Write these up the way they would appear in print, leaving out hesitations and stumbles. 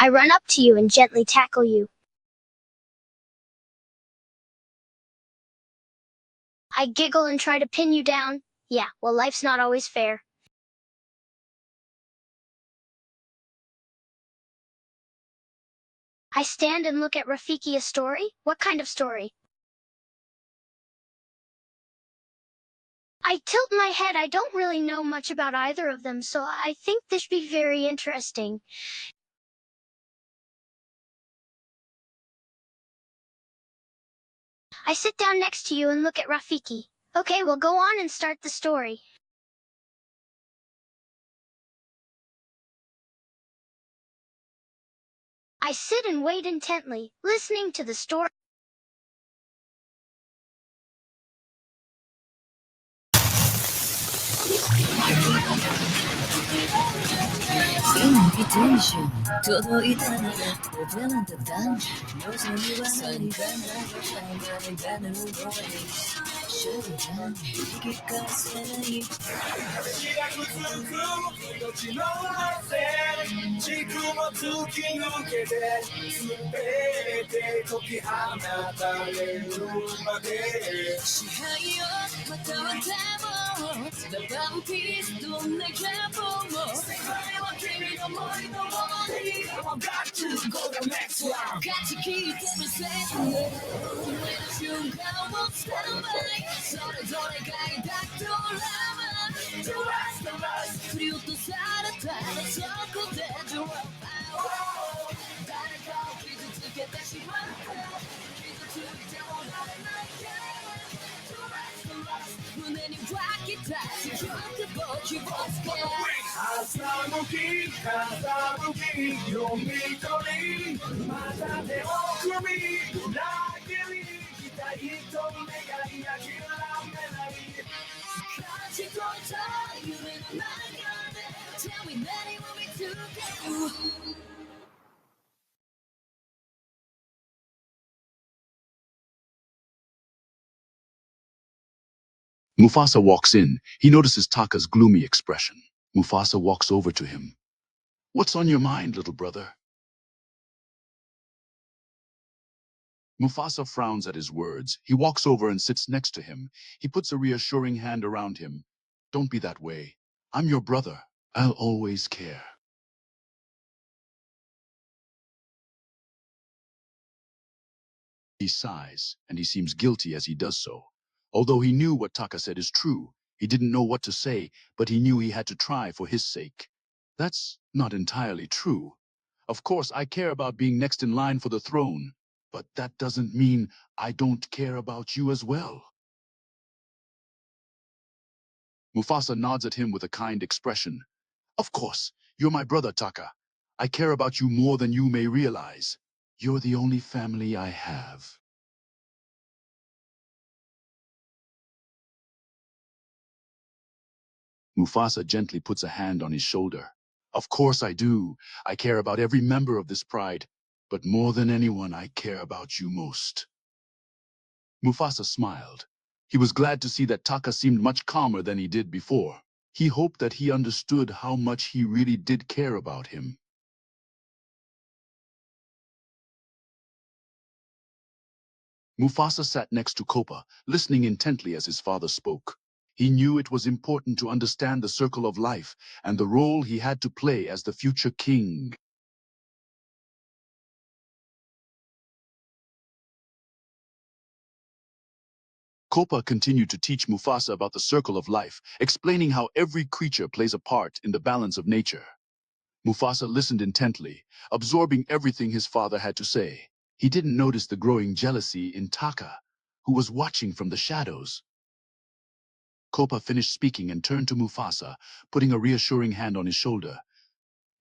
I run up to you and gently tackle you. I giggle and try to pin you down. Yeah, well, life's not always fair. I stand and look at Rafiki. A story? What kind of story? I tilt my head. I don't really know much about either of them, so I think this should be very interesting. I sit down next to you and look at Rafiki. Okay, we'll go on and start the story. I sit and wait intently, listening to the story. Invitation, todo y tan revelando dungeon. No sé ni van 같이 기대면 돼. 순간 won't stand by. 서로서로가 닥돌아와. 그리고 또 살았다. 섞어대줘. 다른 기준치게 다시 왔다. 기준치게 원하는 나에게. 문을 확기다. 지켜보기 원해. 가사무기, 용미터리, 마다내 오금이, 나길이, 기다리던 내가 이야기를 하메라이. 같이 돌자, 유리는 나가네. Tell me that it will be together. Mufasa walks in. He notices Taka's gloomy expression. Mufasa walks over to him. What's on your mind, little brother? Mufasa frowns at his words. He walks over and sits next to him. He puts a reassuring hand around him. Don't be that way. I'm your brother. I'll always care. He sighs, and he seems guilty as he does so. Although he knew what Taka said is true, he didn't know what to say, but he knew he had to try for his sake. That's not entirely true. Of course, I care about being next in line for the throne, but that doesn't mean I don't care about you as well. Mufasa nods at him with a kind expression. Of course, you're my brother, Taka. I care about you more than you may realize. You're the only family I have. Mufasa gently puts a hand on his shoulder. Of course I do. I care about every member of this pride, but more than anyone, I care about you most. Mufasa smiled. He was glad to see that Taka seemed much calmer than he did before. He hoped that he understood how much he really did care about him. Mufasa sat next to Kopa, listening intently as his father spoke. He knew it was important to understand the circle of life and the role he had to play as the future king. Kopa continued to teach Mufasa about the circle of life, explaining how every creature plays a part in the balance of nature. Mufasa listened intently, absorbing everything his father had to say. He didn't notice the growing jealousy in Taka, who was watching from the shadows. Kopa finished speaking and turned to Mufasa, putting a reassuring hand on his shoulder.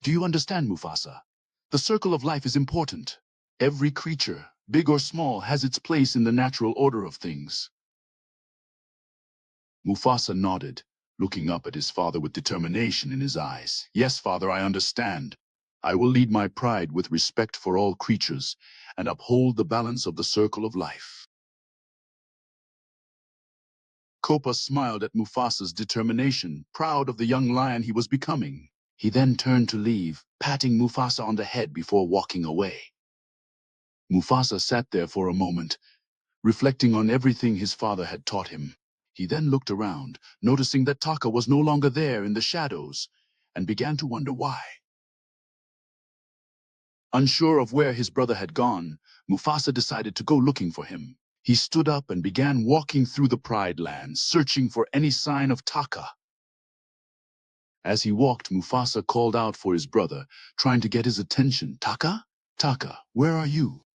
Do you understand, Mufasa? The circle of life is important. Every creature, big or small, has its place in the natural order of things. Mufasa nodded, looking up at his father with determination in his eyes. Yes, father, I understand. I will lead my pride with respect for all creatures and uphold the balance of the circle of life. Kopa smiled at Mufasa's determination, proud of the young lion he was becoming. He then turned to leave, patting Mufasa on the head before walking away. Mufasa sat there for a moment, reflecting on everything his father had taught him. He then looked around, noticing that Taka was no longer there in the shadows, and began to wonder why. Unsure of where his brother had gone, Mufasa decided to go looking for him. He stood up and began walking through the Pride Lands, searching for any sign of Taka. As he walked, Mufasa called out for his brother, trying to get his attention. "Taka? Taka, where are you?"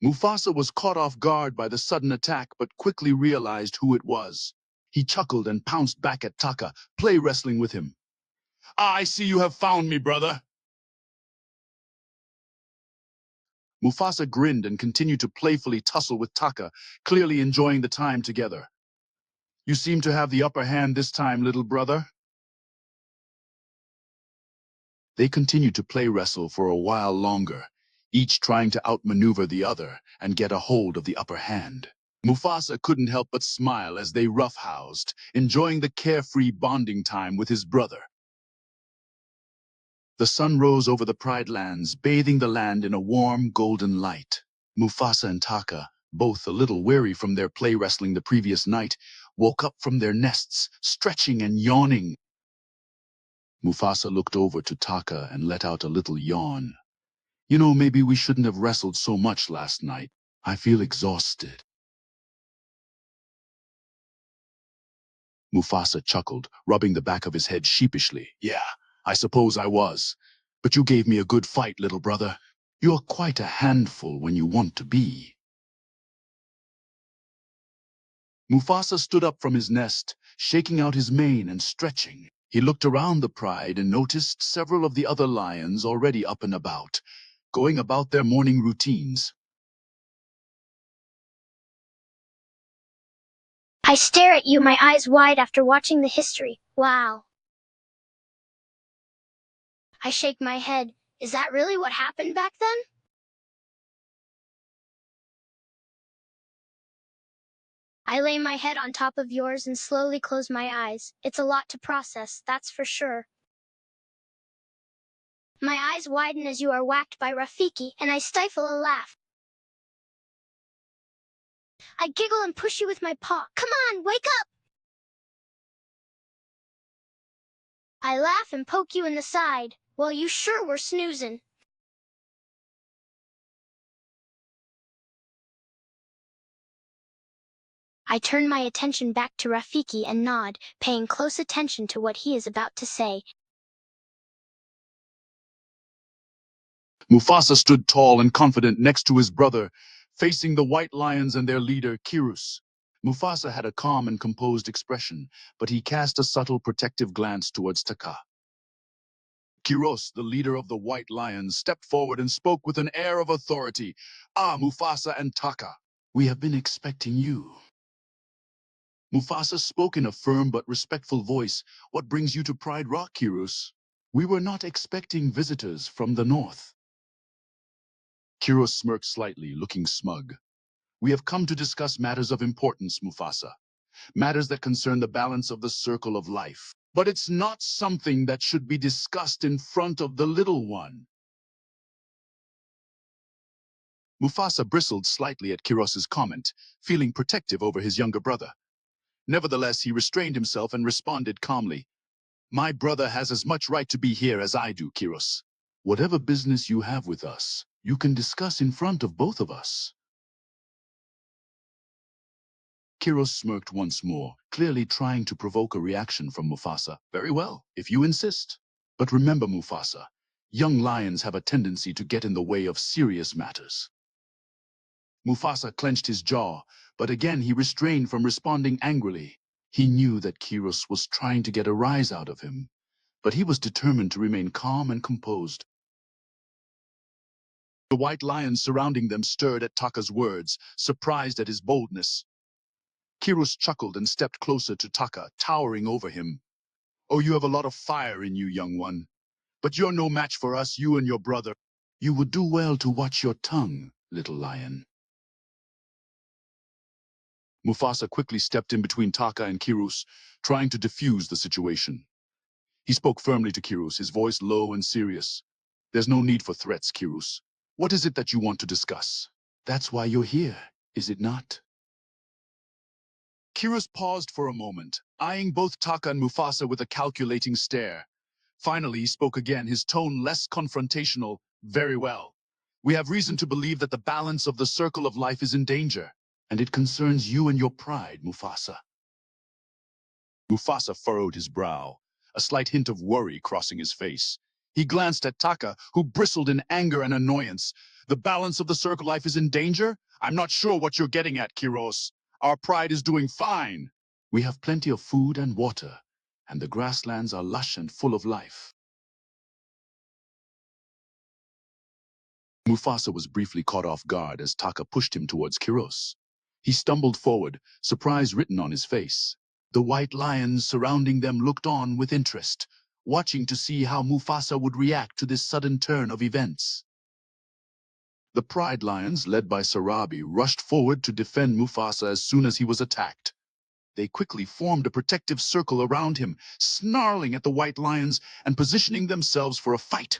Mufasa was caught off guard by the sudden attack, but quickly realized who it was. He chuckled and pounced back at Taka, play wrestling with him. "I see you have found me, brother." Mufasa grinned and continued to playfully tussle with Taka, clearly enjoying the time together. "You seem to have the upper hand this time, little brother." They continued to play wrestle for a while longer, each trying to outmaneuver the other and get a hold of the upper hand. Mufasa couldn't help but smile as they roughhoused, enjoying the carefree bonding time with his brother. The sun rose over the Pride Lands, bathing the land in a warm, golden light. Mufasa and Taka, both a little weary from their play wrestling the previous night, woke up from their nests, stretching and yawning. Mufasa looked over to Taka and let out a little yawn. "You know, maybe we shouldn't have wrestled so much last night. I feel exhausted." Mufasa chuckled, rubbing the back of his head sheepishly. "Yeah, I suppose I was. But you gave me a good fight, little brother. You're quite a handful when you want to be." Mufasa stood up from his nest, shaking out his mane and stretching. He looked around the pride and noticed several of the other lions already up and about, going about their morning routines. I stare at you, my eyes wide after watching the history. Wow. I shake my head. Is that really what happened back then? I lay my head on top of yours and slowly close my eyes. It's a lot to process, that's for sure. My eyes widen as you are whacked by Rafiki, and I stifle a laugh. I giggle and push you with my paw. Come on, wake up! I laugh and poke you in the side. Well, you sure were snoozing. I turn my attention back to Rafiki and nod, paying close attention to what he is about to say. Mufasa stood tall and confident next to his brother, facing the white lions and their leader, Kirus. Mufasa had a calm and composed expression, but he cast a subtle protective glance towards Taka. Kiros, the leader of the white lions, stepped forward and spoke with an air of authority. "Ah, Mufasa and Taka, we have been expecting you." Mufasa spoke in a firm but respectful voice. "What brings you to Pride Rock, Kiros?" "We were not expecting visitors from the north." Kiros smirked slightly, looking smug. "We have come to discuss matters of importance, Mufasa. Matters that concern the balance of the circle of life. But it's not something that should be discussed in front of the little one." Mufasa bristled slightly at Kiros's comment, feeling protective over his younger brother. Nevertheless, he restrained himself and responded calmly. "My brother has as much right to be here as I do, Kiros. Whatever business you have with us, you can discuss in front of both of us." Kiros smirked once more, clearly trying to provoke a reaction from Mufasa. "Very well, if you insist. But remember, Mufasa, young lions have a tendency to get in the way of serious matters." Mufasa clenched his jaw, but again he restrained from responding angrily. He knew that Kiros was trying to get a rise out of him, but he was determined to remain calm and composed. The white lions surrounding them stirred at Taka's words, surprised at his boldness. Kiros chuckled and stepped closer to Taka, towering over him. "Oh, you have a lot of fire in you, young one. But you're no match for us, you and your brother. You would do well to watch your tongue, little lion." Mufasa quickly stepped in between Taka and Kirus, trying to defuse the situation. He spoke firmly to Kirus, his voice low and serious. There's no need for threats, Kirus. What is it that you want to discuss? That's why you're here, is it not? Kirus paused for a moment, eyeing both Taka and Mufasa with a calculating stare. Finally, he spoke again, his tone less confrontational. Very well. We have reason to believe that the balance of the circle of life is in danger, and it concerns you and your pride, Mufasa. Mufasa furrowed his brow, a slight hint of worry crossing his face. He glanced at Taka, who bristled in anger and annoyance. The balance of the circle life is in danger? I'm not sure what you're getting at, Kiros. Our pride is doing fine. We have plenty of food and water, and the grasslands are lush and full of life. Mufasa was briefly caught off guard as Taka pushed him towards Kiros. He stumbled forward, surprise written on his face. The white lions surrounding them looked on with interest, watching to see how Mufasa would react to this sudden turn of events. The pride lions, led by Sarabi, rushed forward to defend Mufasa as soon as he was attacked. They quickly formed a protective circle around him, snarling at the white lions and positioning themselves for a fight.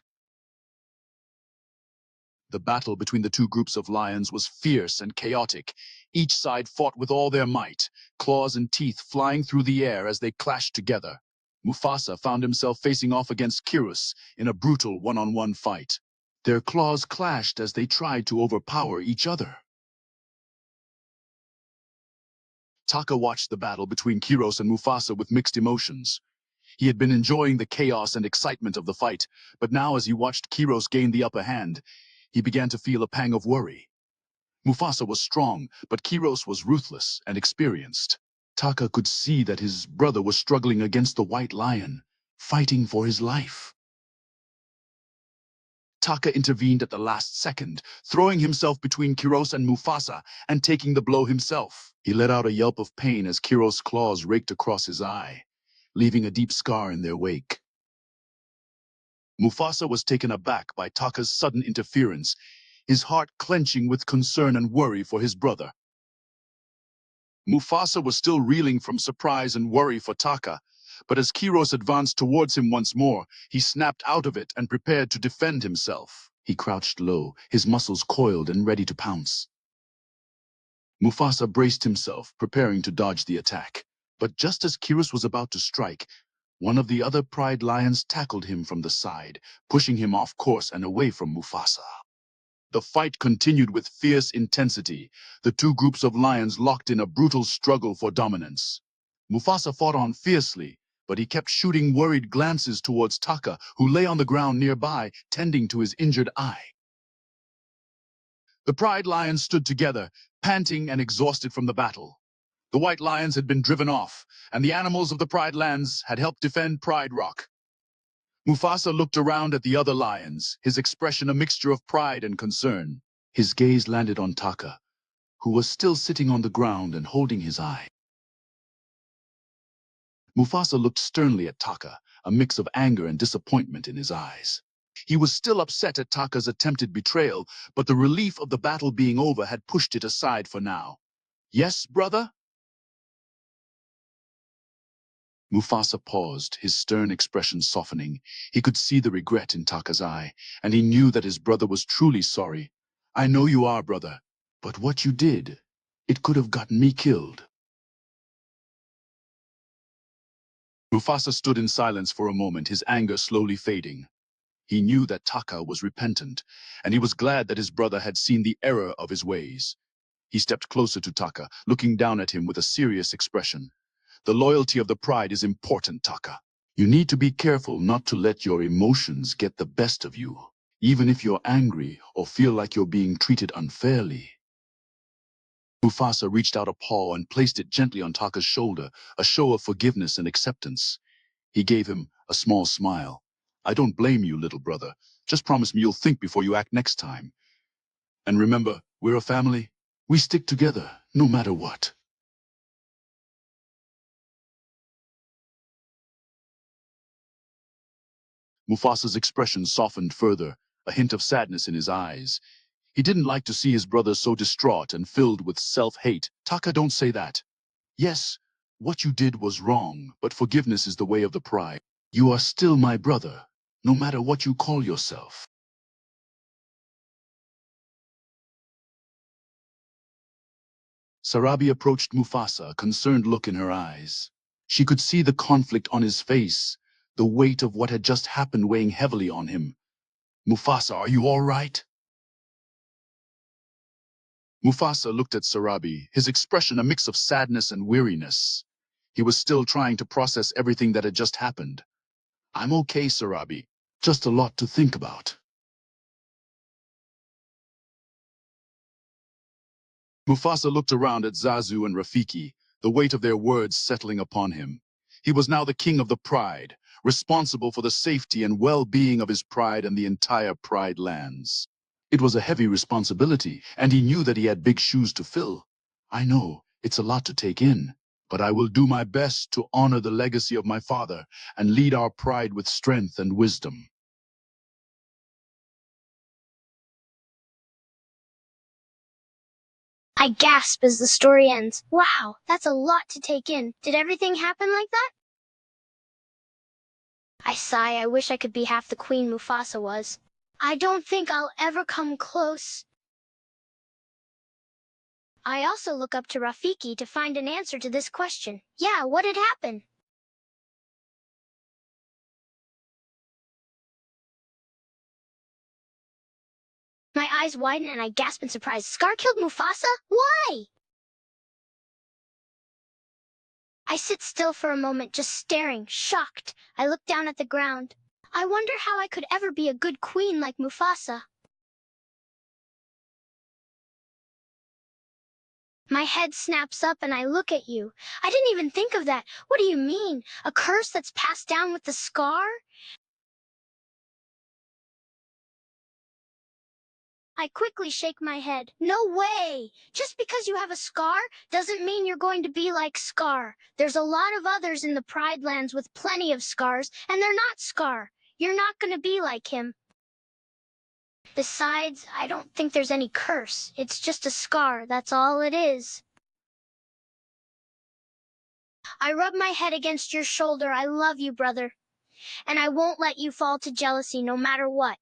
The battle between the two groups of lions was fierce and chaotic. Each side fought with all their might, claws and teeth flying through the air as they clashed together. Mufasa found himself facing off against Kirus in a brutal one-on-one fight. Their claws clashed as they tried to overpower each other. Taka watched the battle between Kirus and Mufasa with mixed emotions. He had been enjoying the chaos and excitement of the fight, but now as he watched Kirus gain the upper hand, he began to feel a pang of worry. Mufasa was strong, but Kirus was ruthless and experienced. Taka could see that his brother was struggling against the white lion, fighting for his life. Taka intervened at the last second, throwing himself between Kirus and Mufasa and taking the blow himself. He let out a yelp of pain as Kirus' claws raked across his eye, leaving a deep scar in their wake. Mufasa was taken aback by Taka's sudden interference, his heart clenching with concern and worry for his brother. Mufasa was still reeling from surprise and worry for Taka, but as Kirus advanced towards him once more, he snapped out of it and prepared to defend himself. He crouched low, his muscles coiled and ready to pounce. Mufasa braced himself, preparing to dodge the attack. But just as Kirus was about to strike, one of the other pride lions tackled him from the side, pushing him off course and away from Mufasa. The fight continued with fierce intensity, the two groups of lions locked in a brutal struggle for dominance. Mufasa fought on fiercely, but he kept shooting worried glances towards Taka, who lay on the ground nearby, tending to his injured eye. The pride lions stood together, panting and exhausted from the battle. The white lions had been driven off, and the animals of the Pride Lands had helped defend Pride Rock. Mufasa looked around at the other lions, his expression a mixture of pride and concern. His gaze landed on Taka, who was still sitting on the ground and holding his eye. Mufasa looked sternly at Taka, a mix of anger and disappointment in his eyes. He was still upset at Taka's attempted betrayal, but the relief of the battle being over had pushed it aside for now. Yes, brother? Mufasa paused, his stern expression softening. He could see the regret in Taka's eye, and he knew that his brother was truly sorry. I know you are, brother, but what you did, it could have gotten me killed. Mufasa stood in silence for a moment, his anger slowly fading. He knew that Taka was repentant, and he was glad that his brother had seen the error of his ways. He stepped closer to Taka, looking down at him with a serious expression. The loyalty of the pride is important, Taka. You need to be careful not to let your emotions get the best of you, even if you're angry or feel like you're being treated unfairly. Mufasa reached out a paw and placed it gently on Taka's shoulder, a show of forgiveness and acceptance. He gave him a small smile. I don't blame you, little brother. Just promise me you'll think before you act next time. And remember, we're a family. We stick together, no matter what. Mufasa's expression softened further, a hint of sadness in his eyes. He didn't like to see his brother so distraught and filled with self-hate. Taka, don't say that. Yes, what you did was wrong, but forgiveness is the way of the pride. You are still my brother, no matter what you call yourself. Sarabi approached Mufasa, a concerned look in her eyes. She could see the conflict on his face, the weight of what had just happened weighing heavily on him. Mufasa, are you all right? Mufasa looked at Sarabi, his expression a mix of sadness and weariness. He was still trying to process everything that had just happened. I'm okay, Sarabi. Just a lot to think about. Mufasa looked around at Zazu and Rafiki, the weight of their words settling upon him. He was now the king of the Pride, responsible for the safety and well-being of his pride and the entire Pride lands. It was a heavy responsibility, and he knew that he had big shoes to fill. I know, it's a lot to take in, but I will do my best to honor the legacy of my father and lead our pride with strength and wisdom. I gasp as the story ends. Wow, that's a lot to take in. Did everything happen like that? I sigh, I wish I could be half the queen Mufasa was. I don't think I'll ever come close. I also look up to Rafiki to find an answer to this question. Yeah, what had happened? My eyes widen and I gasp in surprise. Scar killed Mufasa? Why? I sit still for a moment, just staring, shocked. I look down at the ground. I wonder how I could ever be a good queen like Mufasa. My head snaps up and I look at you. I didn't even think of that. What do you mean? A curse that's passed down with the scar? I quickly shake my head. No way! Just because you have a scar doesn't mean you're going to be like Scar. There's a lot of others in the Pride Lands with plenty of scars, and they're not Scar. You're not going to be like him. Besides, I don't think there's any curse. It's just a scar, that's all it is. I rub my head against your shoulder. I love you, brother. And I won't let you fall to jealousy no matter what.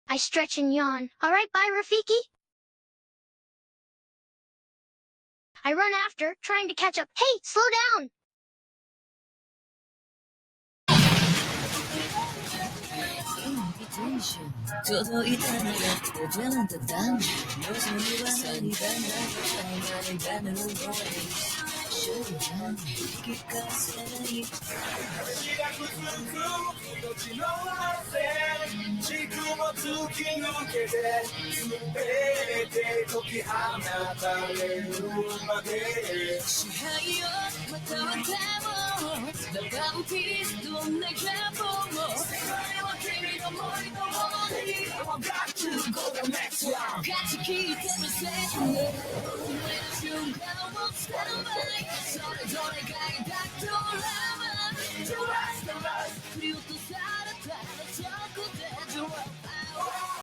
I stretch and yawn. All right, bye, Rafiki. I run after, trying to catch up. Hey, slow down! Invitation 届いたならおじゃんとダン望みは何だな何だの voice 主が聞かせない命の汗軸も突き抜けて全て解き放たれるまで支配よまたはでもラバンピースどんなギャップも世界は君の森のものに I got to go the next round 勝ち切ってみせる